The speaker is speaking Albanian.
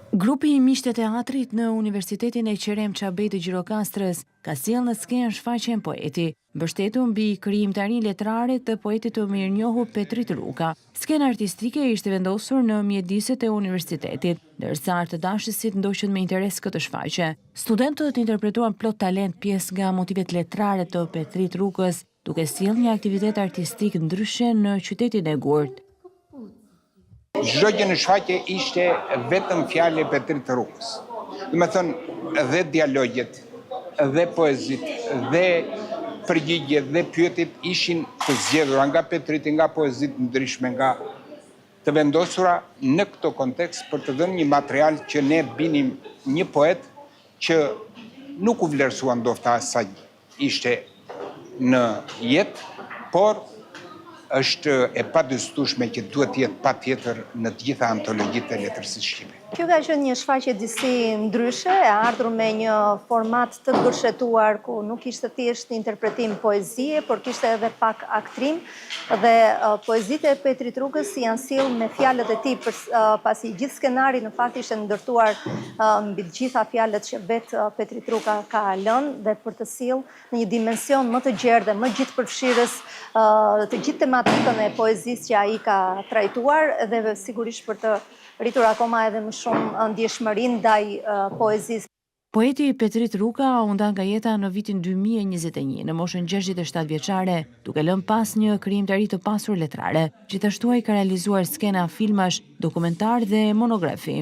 Grupi i miqtë të teatrit në Universitetin e Qerem Çabej të Gjirokastrës ka sjellë në skenë shfaqjen Poeti, mbështetur mbi krijimtarinë letrare të poetit të mirënjohur Petrit Ruka. Skena artistike ishte vendosur në mjediset e universitetit, ndërsa artëdashësit ndoqën me interes këtë shfaqje. Studentët interpretuan plot talent pjesë nga motivet letrare të Petrit Rukës, duke sjellë një aktivitet artistik ndryshe në qytetin e Gurt. Çdo gjë në shfaqje ishte vetëm fjalë e Petrit Rukës. Do të thënë dhe dialogjet, dhe poezit, dhe përgjigjet dhe pyetjet ishin të zgjedhura nga Petrit, nga poezit ndryshme, nga të vendosura në këtë kontekst për të dhënë një material që ne binim një poet që nuk u vlerësua ndofta sa ishte në jetë, por është e padyskueshme që duhet të jetë patjetër në të gjitha antologjitë e letërsisë shqipe. Kjo ka qenë një shfaqje disi ndryshe, e ardhur me një format të gërshetuar ku nuk ishte thjesht interpretim poezie, por kishte edhe pak aktrim dhe poezitë e Petrit Rukës janë sjellë me fjalët e tij, pasi gjithë skenari në fakt ishte ndërtuar mbi të gjitha fjalët që Petrit Ruka ka lënë dhe për të sjellë në një dimension më të gjerë dhe më gjithëpërfshirës të gjithë tematikën e poezisë që ai ka trajtuar dhe sigurisht për të rritur akoma edhe më shumë ndjeshmërinë ndaj poezisë. Poeti Petrit Ruka u nda nga jeta në vitin 2021 në moshën 67 vjeçare, duke lënë pas një krijimtari të pasur letrare. Gjithashtu ai ka realizuar skena filmash, dokumentar dhe monografi.